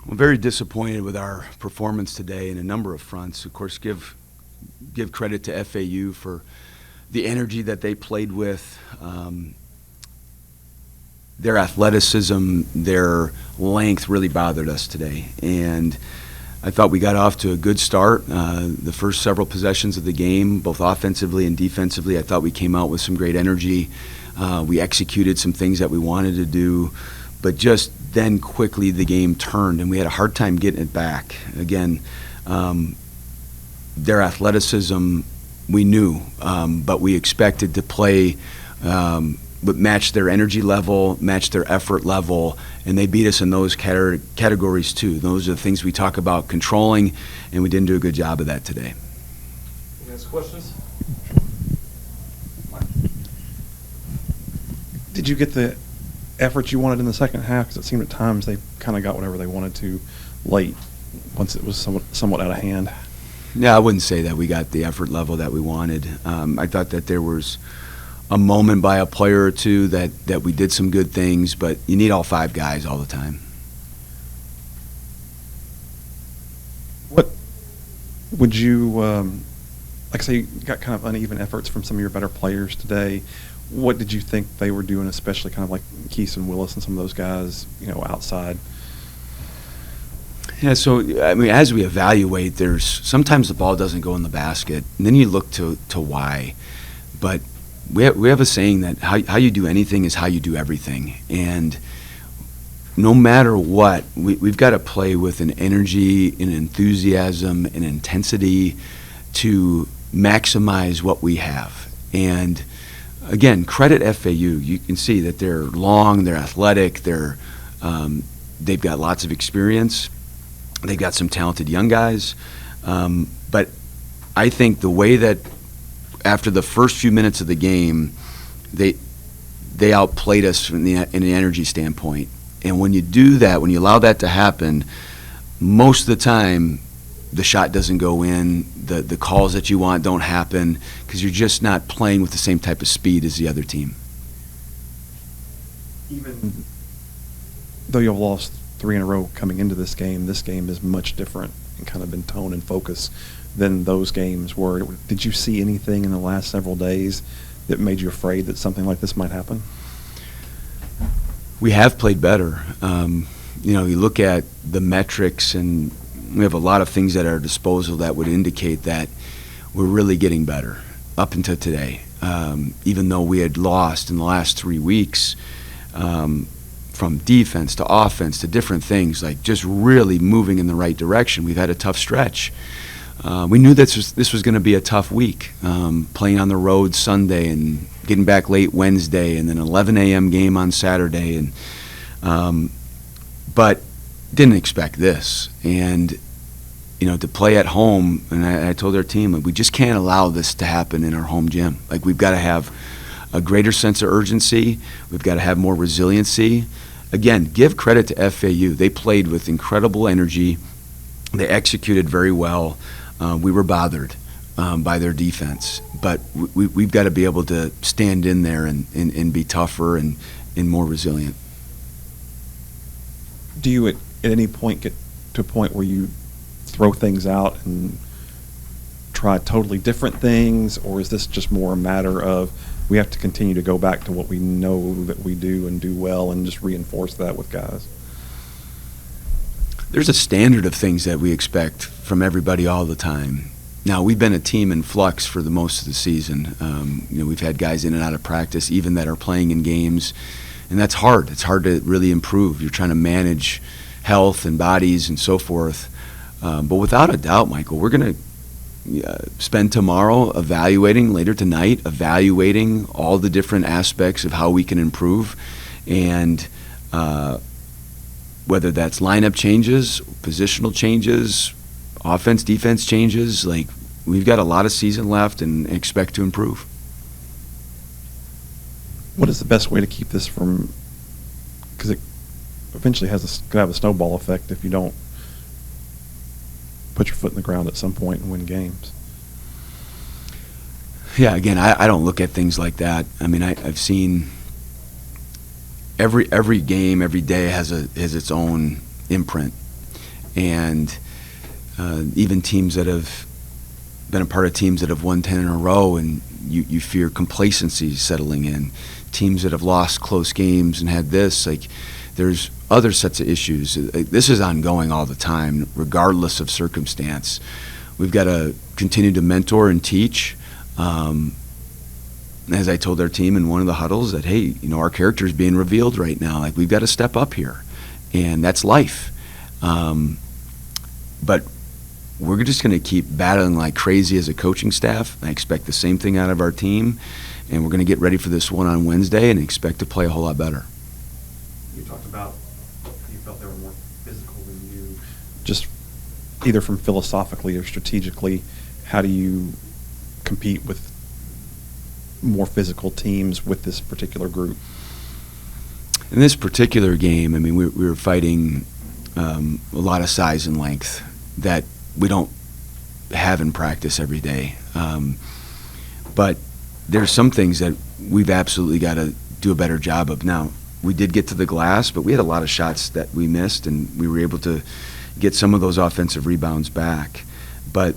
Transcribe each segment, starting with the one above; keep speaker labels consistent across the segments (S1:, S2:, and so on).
S1: I'm very disappointed with our performance today in a number of fronts. Of course, give credit to FAU for the energy that they played with, their athleticism, their length really bothered us today. And I thought we got off to a good start. The first several possessions of the game, both offensively and defensively, I thought we came out with some great energy. We executed some things that we wanted to do, but just then quickly the game turned, and we had a hard time getting it back. Again, their athleticism we knew, but we expected to play but match their energy level, match their effort level, and they beat us in those categories too. Those are the things we talk about controlling, and we didn't do a good job of that today.
S2: Any other questions?
S3: Did you get the effort you wanted in the second half? Because it seemed at times they kind of got whatever they wanted to late once it was somewhat out of hand.
S1: Yeah, I wouldn't say that we got the effort level that we wanted. I thought that there was a moment by a player or two that we did some good things, but you need all five guys all the time.
S3: What would you, like I say, you got kind of uneven efforts from some of your better players today. What did you think they were doing, especially kind of like Keeson Willis and some of those guys, outside?
S1: Yeah, so, I mean, as we evaluate, there's sometimes the ball doesn't go in the basket, and then you look to why. But we have a saying that how you do anything is how you do everything. And no matter what, we've got to play with an energy, an enthusiasm, an intensity to maximize what we have. And again, credit FAU. You can see that they're long, they're athletic, they've got lots of experience. They've got some talented young guys. But I think the way that after the first few minutes of the game, they outplayed us in an energy standpoint. And when you do that, when you allow that to happen, most of the time the shot doesn't go in, the calls that you want don't happen because you're just not playing with the same type of speed as the other team.
S3: Even though you've lost 3 in a row coming into this game is much different and kind of in tone and focus than those games were. Did you see anything in the last several days that made you afraid that something like this might happen?
S1: We have played better. You look at the metrics, and we have a lot of things at our disposal that would indicate that we're really getting better up until today. Even though we had lost in the last 3 weeks, from defense to offense to different things, like just really moving in the right direction. We've had a tough stretch. We knew this was going to be a tough week, playing on the road Sunday and getting back late Wednesday, and then an 11 a.m. game on Saturday, but didn't expect this. And to play at home, and I told our team, we just can't allow this to happen in our home gym. Like, we've got to have a greater sense of urgency. We've got to have more resiliency. Again, give credit to FAU. They played with incredible energy. They executed very well. We were bothered by their defense, but we've got to be able to stand in there and be tougher and more resilient.
S3: Do you at any point get to a point where you throw things out and try totally different things, or is this just more a matter of we have to continue to go back to what we know that we do and do well and just reinforce that with guys?
S1: There's a standard of things that we expect from everybody all the time. Now, we've been a team in flux for the most of the season. We've had guys in and out of practice, even that are playing in games, and that's hard. It's hard to really improve. You're trying to manage health and bodies and so forth. But without a doubt, Michael, we're going to spend tomorrow later tonight, evaluating all the different aspects of how we can improve, and whether that's lineup changes, positional changes, offense, defense changes. Like, we've got a lot of season left and expect to improve.
S3: What is the best way to keep this from, because it eventually could have a snowball effect if you don't put your foot in the ground at some point and win games?
S1: Yeah, again, I don't look at things like that. I mean, I've seen every game, every day has its own imprint. And even teams that have been a part of teams that have won 10 in a row, and you fear complacency settling in. Teams that have lost close games and had this, like, there's other sets of issues. This is ongoing all the time, regardless of circumstance. We've got to continue to mentor and teach. As I told our team in one of the huddles, that, hey, our character is being revealed right now. Like, we've got to step up here, and that's life. But we're just going to keep battling like crazy as a coaching staff. I expect the same thing out of our team, and we're going to get ready for this one on Wednesday and expect to play a whole lot better.
S3: You talked about you felt they were more physical than you. Just either from philosophically or strategically, how do you compete with more physical teams with this particular group?
S1: In this particular game, I mean, we were fighting a lot of size and length that we don't have in practice every day. But there's some things that we've absolutely got to do a better job of. Now, we did get to the glass, but we had a lot of shots that we missed, and we were able to get some of those offensive rebounds back. But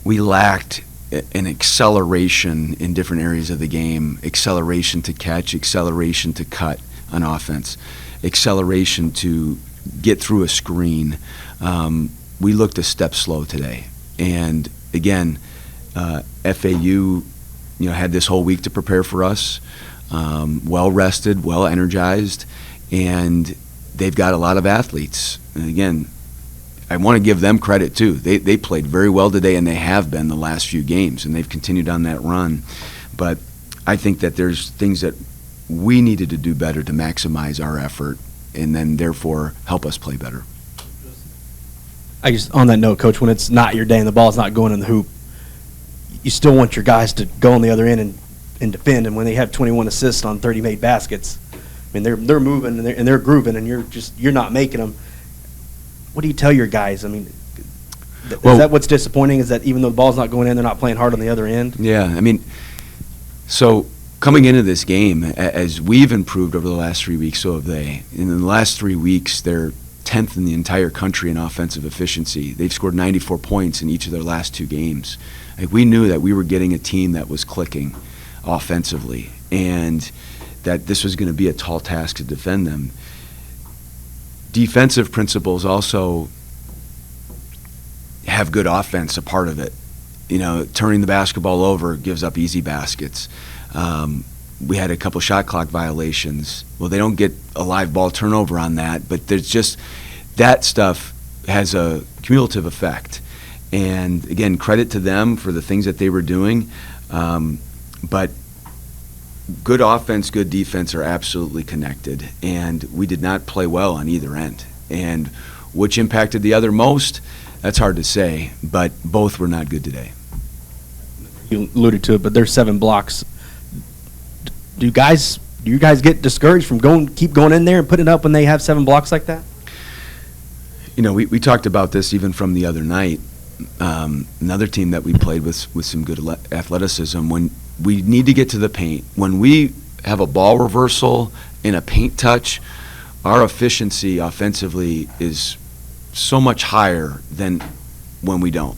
S1: we lacked an acceleration in different areas of the game, acceleration to catch, acceleration to cut on offense, acceleration to get through a screen. We looked a step slow today. And again, FAU had this whole week to prepare for us, well rested, well energized, and they've got a lot of athletes. And again, I want to give them credit too. They played very well today, and they have been the last few games, and they've continued on that run. But I think that there's things that we needed to do better to maximize our effort, and then therefore help us play better.
S4: On that note, Coach, when it's not your day and the ball's not going in the hoop, you still want your guys to go on the other end and defend. And when they have 21 assists on 30 made baskets, I mean, they're moving and they're grooving, and you're not making them. What do you tell your guys? I mean, is that what's disappointing? Is that even though the ball's not going in, they're not playing hard on the other end?
S1: Yeah, I mean, so coming into this game, as we've improved over the last 3 weeks, so have they. In the last 3 weeks, they're 10th in the entire country in offensive efficiency. They've scored 94 points in each of their last 2 games. Like, we knew that we were getting a team that was clicking offensively, and that this was going to be a tall task to defend them. Defensive principles also have good offense a part of it. Turning the basketball over gives up easy baskets. We had a couple shot clock violations. Well, they don't get a live ball turnover on that, but there's just that stuff has a cumulative effect. And again, credit to them for the things that they were doing. But good offense, good defense are absolutely connected, and we did not play well on either end. And which impacted the other most, that's hard to say, but both were not good today.
S4: You alluded to it, but there's 7 blocks. Do you guys get discouraged from keep going in there and putting it up when they have 7 blocks like that?
S1: We talked about this even from the other night. Another team that we played with some good athleticism. When we need to get to the paint, when we have a ball reversal and a paint touch, our efficiency offensively is so much higher than when we don't.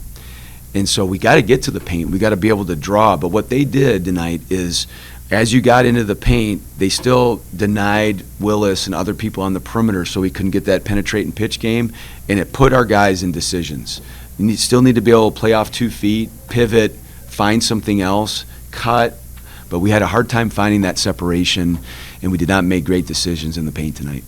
S1: And so we got to get to the paint. We got to be able to draw. But what they did tonight is, as you got into the paint, they still denied Willis and other people on the perimeter, so we couldn't get that penetrate and pitch game, and it put our guys in decisions. You still need to be able to play off 2 feet, pivot, find something else, cut, but we had a hard time finding that separation, and we did not make great decisions in the paint tonight.